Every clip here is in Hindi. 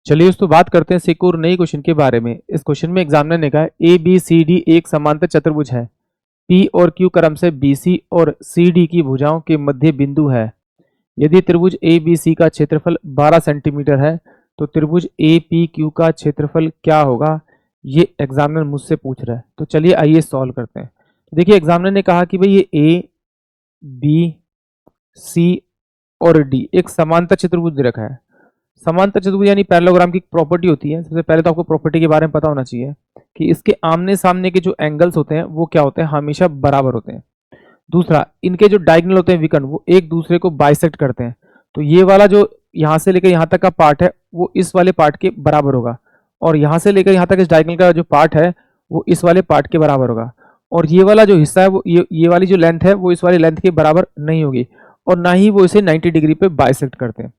चलिए दोस्तों बात करते हैं एक और नई क्वेश्चन के बारे में। इस क्वेश्चन में एग्जामिनर ने कहा है ए बी सी डी एक समांतर चतुर्भुज है। पी और क्यू क्रम से बी सी और सी डी की भुजाओं के मध्य बिंदु है। यदि त्रिभुज ए बी सी का क्षेत्रफल 12 सेंटीमीटर है तो त्रिभुज ए पी क्यू का क्षेत्रफल क्या होगा, ये एग्जामिनर मुझसे पूछ रहा है। तो चलिए आइए सॉल्व करते हैं। तो देखिए एग्जामिनर ने कहा कि भाई ये ए बी सी और डी एक समांतर चतुर्भुज दे रखा है। समांतर चतुर्भुज यानी पैरेललोग्राम की प्रॉपर्टी होती है। सबसे पहले तो आपको प्रॉपर्टी के बारे में पता होना चाहिए कि इसके आमने सामने के जो एंगल्स होते हैं वो क्या होते हैं, हमेशा बराबर होते हैं। दूसरा, इनके जो डायगोनल होते हैं विकर्ण, वो एक दूसरे को बाइसेक्ट करते हैं। तो ये वाला जो यहाँ से लेकर यहाँ तक का पार्ट है वो इस वाले पार्ट के बराबर होगा, और यहाँ से लेकर यहाँ तक इस डायगोनल का जो पार्ट है वो इस वाले पार्ट के बराबर होगा। और ये वाला जो हिस्सा है वो ये वाली जो लेंथ है वो इस वाली लेंथ के बराबर नहीं होगी, और ना ही वो इसे 90 डिग्री पे बाइसेक्ट करते हैं।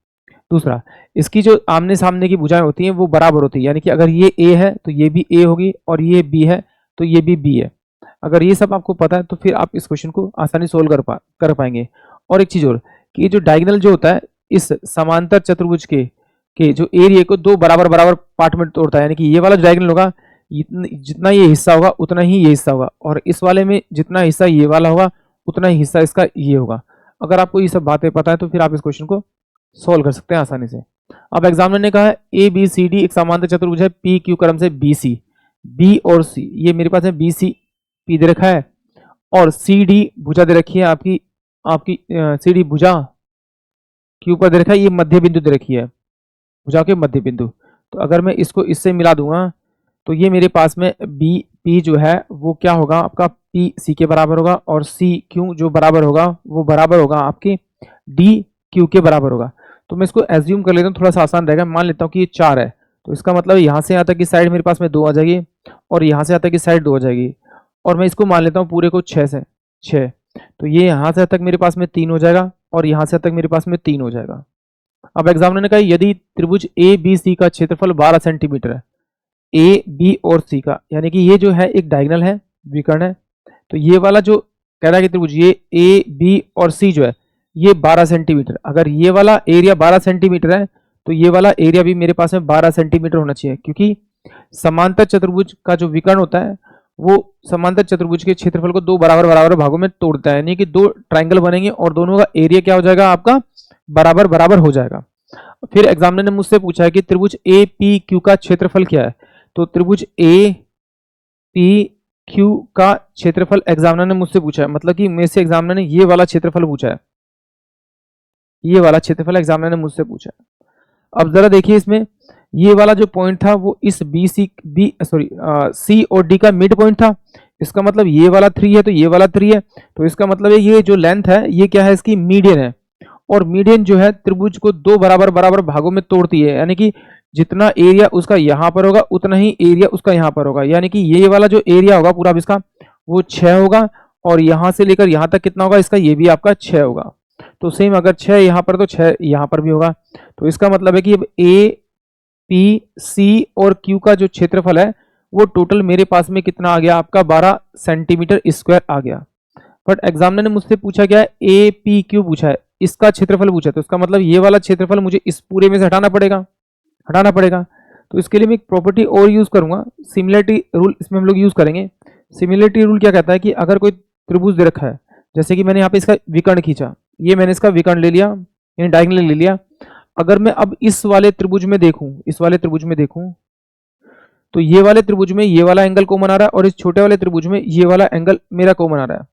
दूसरा, इसकी जो आमने सामने की भुजाएं होती हैं वो बराबर होती है, यानी कि अगर ये ए है तो ये भी ए होगी, और ये बी है तो ये भी बी है। अगर ये सब आपको पता है तो फिर आप इस क्वेश्चन को आसानी सोल्व कर पाएंगे। और एक चीज और कि ये जो डायगोनल जो होता है इस समांतर चतुर्भुज के जो एरिया को दो बराबर बराबर पार्ट में तोड़ता है, यानी कि ये वाला जो डायगोनल होगा जितना ये हिस्सा होगा उतना ही ये हिस्सा होगा, और इस वाले में जितना हिस्सा ये वाला होगा उतना ही हिस्सा इसका ये होगा। अगर आपको ये सब बातें पता है तो फिर आप इस क्वेश्चन को सोल्व कर सकते हैं आसानी से। अब एग्जामिनर ने कहा है ए बी सी डी एक समांतर चतुर्भुज है पी क्यू क्रम से बी सी। बी और सी, ये मेरे पास है बी सी पी दे रखा है, और सी डी भुजा दे रखी है आपकी आपकी सी डी भुजा क्यू पर दे रखा है, ये मध्य बिंदु दे रखी है, भुजा के मध्य बिंदु। तो अगर मैं इसको इससे मिला दूंगा तो ये मेरे पास में बी पी जो है वो क्या होगा आपका पी सी के बराबर होगा, और सी क्यू जो बराबर होगा वो बराबर होगा आपके डी क्यू के बराबर होगा। तो मैं इसको एज्यूम कर लेता हूँ, थोड़ा सा आसान रहेगा। मान लेता हूँ कि ये 4 है, तो इसका मतलब यहाँ से यहाँ तक की साइड मेरे पास में 2 आ जाएगी, और यहाँ से यहाँ तक की साइड 2 आ जाएगी, और मैं इसको मान लेता हूँ पूरे को 6 से 6। तो ये यहाँ से तक मेरे पास में 3 हो जाएगा, और यहाँ से तक मेरे पास में 3 हो जाएगा। अब एग्जामिनर ने कहा यदि त्रिभुज ए बी सी का क्षेत्रफल 12 सेंटीमीटर है, ए बी और सी का, यानी कि ये जो है एक डायगोनल है, विकर्ण है, तो ये वाला जो कह रहा है कि त्रिभुज ये ए बी और सी जो है ये 12 सेंटीमीटर, अगर ये वाला एरिया 12 सेंटीमीटर है तो ये वाला एरिया भी मेरे पास में 12 सेंटीमीटर होना चाहिए, क्योंकि समांतर चतुर्भुज का जो विकर्ण होता है वो समांतर चतुर्भुज के क्षेत्रफल को दो बराबर बराबर भागों में तोड़ता है, यानी कि दो ट्राइंगल बनेंगे और दोनों का एरिया क्या हो जाएगा आपका बराबर बराबर हो जाएगा। फिर एग्जामिनर ने मुझसे पूछा है कि त्रिभुज ए पी क्यू का क्षेत्रफल क्या है। तो त्रिभुज ए पी क्यू का क्षेत्रफल एग्जामिनर ने मुझसे पूछा है, मतलब कि मेरे से एग्जामिनर ने ये वाला क्षेत्रफल पूछा है, ये वाला क्षेत्रफल एग्जामिनर ने मुझसे पूछा है। अब जरा देखिए इसमें ये वाला जो पॉइंट था वो इस सी और डी का मिड पॉइंट था। इसका मतलब ये वाला 3 है तो ये वाला 3 है, तो इसका मतलब है ये जो लेंथ है ये क्या है, इसकी मीडियन है, और मीडियन जो है त्रिभुज को दो बराबर बराबर भागों में तोड़ती है, यानी कि जितना एरिया उसका यहाँ पर होगा उतना ही एरिया उसका यहाँ पर होगा, यानी कि ये वाला जो एरिया होगा पूरा इसका वो 6 होगा, और यहाँ से लेकर यहाँ तक कितना होगा इसका, ये भी आपका 6 होगा। तो सेम अगर 6 यहाँ पर तो 6 यहाँ पर भी होगा। तो इसका मतलब है कि अब ए पी सी और क्यू का जो क्षेत्रफल है वो टोटल मेरे पास में कितना आ गया आपका 12 सेंटीमीटर स्क्वायर आ गया। बट एग्जामिनर ने मुझसे पूछा क्या है, ए पी क्यू पूछा है, इसका क्षेत्रफल पूछा है, तो इसका मतलब ये वाला क्षेत्रफल मुझे इस पूरे में से हटाना पड़ेगा। तो इसके लिए मैं एक प्रॉपर्टी और यूज करूंगा, सिमिलरिटी रूल, इसमें हम लोग यूज करेंगे। सिमिलरिटी रूल क्या कहता है कि अगर कोई त्रिभुज दे रखा है, जैसे कि मैंने यहाँ पे इसका विकर्ण खींचा, ये मैंने इसका विकर्ण ले लिया यानी डायगोनल ले लिया। अगर मैं अब इस वाले त्रिभुज में देखूं तो ये वाले त्रिभुज में ये वाला एंगल कॉमन आ रहा है, और इस छोटे वाले त्रिभुज में ये वाला एंगल मेरा कॉमन आ रहा है,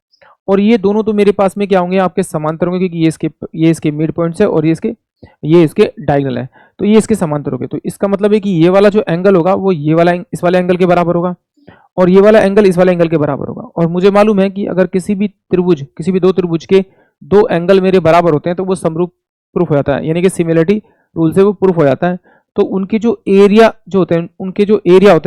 और ये दोनों तो मेरे पास में क्या होंगे आपके समांतर होंगे, क्योंकि ये इसके मिड पॉइंट्स है और ये इसके डायगोनल है, तो ये इसके समांतर होंगे। तो इसका मतलब है कि ये वाला जो एंगल होगा वो ये वाला इस वाले एंगल के बराबर होगा, और ये वाला एंगल इस वाले एंगल के बराबर होगा। और मुझे मालूम है कि अगर किसी भी दो त्रिभुज के दो एंगल मेरे बराबर होते हैं तो वो समरूप प्रूफ हो जाता है, यानी कि सिमिलरिटी रूल से वो प्रूफ हो जाता है। तो उनके जो एरिया होते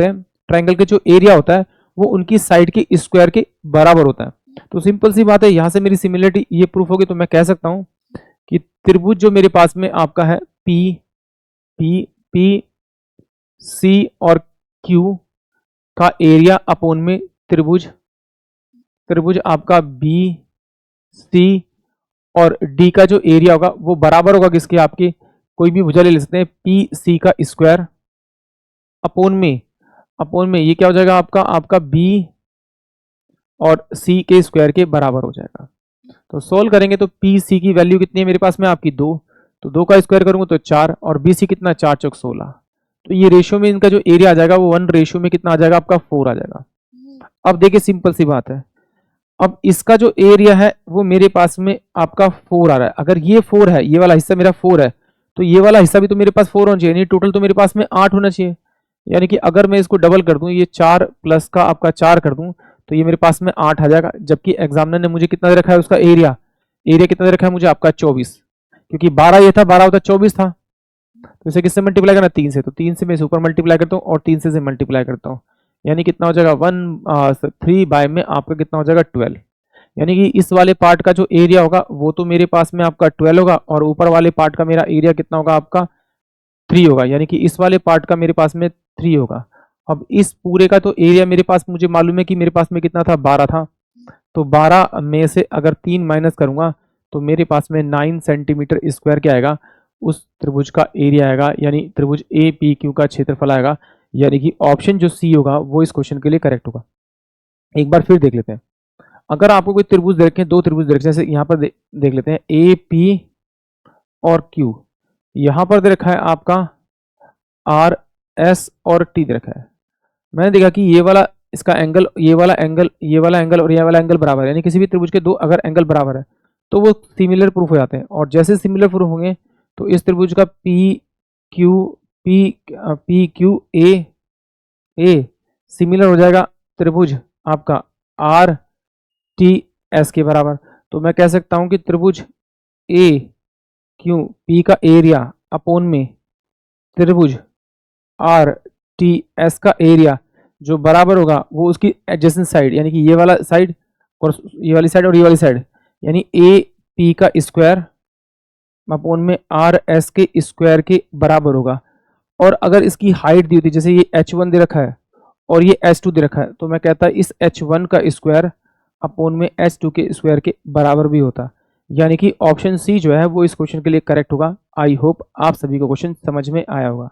हैं ट्राइंगल के जो एरिया होता है वो उनकी साइड के स्क्वायर के बराबर होता है। तो सिंपल सी बात है, यहाँ से मेरी सिमिलरिटी ये प्रूफ होगी, तो मैं कह सकता हूँ कि त्रिभुज जो मेरे पास में आपका है पी सी और क्यू का एरिया अपॉन में त्रिभुज आपका बी सी और डी का जो एरिया होगा वो बराबर होगा किसके, आपके कोई भी भुजा ले सकते हैं पी सी का स्क्वायर, अपोन में ये क्या हो जाएगा आपका बी और सी के स्क्वायर के बराबर हो जाएगा। तो सोल्व करेंगे तो पी सी की वैल्यू कितनी है मेरे पास में आपकी 2, तो 2 का स्क्वायर करूंगा तो 4 और बी सी कितना 4 चौक 16। तो ये रेशियो में इनका जो एरिया आ जाएगा वो 1 रेशियो में कितना आ जाएगा आपका 4 आ जाएगा। अब देखिए सिंपल सी बात है, अब इसका जो एरिया है वो मेरे पास में आपका 4 आ रहा है। अगर ये 4 है, ये वाला हिस्सा मेरा 4 है, तो ये वाला हिस्सा भी तो मेरे पास 4 होना चाहिए, यानी टोटल तो मेरे पास में 8 होना चाहिए। यानी कि अगर मैं इसको डबल कर दूं, ये 4 प्लस का आपका 4 कर दूं, तो ये मेरे पास में 8 आ जाएगा। जबकि एग्जामिनर ने मुझे कितना दे रखा है, उसका एरिया कितना दे रखा है मुझे आपका 24, क्योंकि 12 ये था, 12 होता 24 था। तो इसे किससे मल्टीप्लाई करना, 3 से। तो 3 से मैं इसे ऊपर मल्टीप्लाई करता हूँ और 3 से मल्टीप्लाई करता हूँ, यानी कितना हो जाएगा 3 बाय में आपका कितना हो जाएगा 12। यानी कि इस वाले पार्ट का जो एरिया होगा वो तो मेरे पास में आपका 12 होगा और ऊपर वाले पार्ट का मेरा एरिया कितना होगा आपका 3 होगा। यानी कि इस वाले पार्ट का मेरे पास में 3 होगा। अब इस पूरे का तो एरिया मेरे पास मुझे मालूम है कि मेरे पास में कितना था, 12 था। तो 12 में से अगर 3 माइनस करूंगा तो मेरे पास में 9 सेंटीमीटर स्क्वायर क्या आएगा, उस त्रिभुज का एरिया आएगा, यानी त्रिभुज ए पी क्यू का क्षेत्रफल आएगा। यानी कि ऑप्शन जो सी होगा वो इस क्वेश्चन के लिए करेक्ट होगा। एक बार फिर देख लेते हैं, अगर आपको कोई त्रिभुज दे रखे हैं, 2 त्रिभुज दे रखे हैं, जैसे यहाँ पर देख लेते हैं ए पी और क्यू, यहाँ पर दे रखा है आपका आर एस और टी दे रखा है। मैंने देखा कि ये वाला इसका एंगल, ये वाला एंगल, ये वाला एंगल और ये वाला एंगल बराबर है, यानी किसी भी त्रिभुज के 2 अगर एंगल बराबर है तो वो सिमिलर प्रूफ हो जाते हैं। और जैसे सिमिलर प्रूफ होंगे तो इस त्रिभुज का पी क्यू ए सिमिलर हो जाएगा त्रिभुज आपका आर टी एस के बराबर। तो मैं कह सकता हूं कि त्रिभुज ए क्यू पी का एरिया अपोन में त्रिभुज आर टी एस का एरिया जो बराबर होगा वो उसकी एडजेसेंट साइड, यानी कि ये वाला साइड और ये वाली साइड और ये वाली साइड, यानी ए पी का स्क्वायर अपोन में आर एस के स्क्वायर के बराबर होगा। और अगर इसकी हाइट दी होती, जैसे ये h1 दे रखा है और ये h2 दे रखा है, तो मैं कहता इस h1 का स्क्वायर अपोन में h2 के स्क्वायर के बराबर भी होता। यानी कि ऑप्शन सी जो है वो इस क्वेश्चन के लिए करेक्ट होगा। आई होप आप सभी को क्वेश्चन समझ में आया होगा।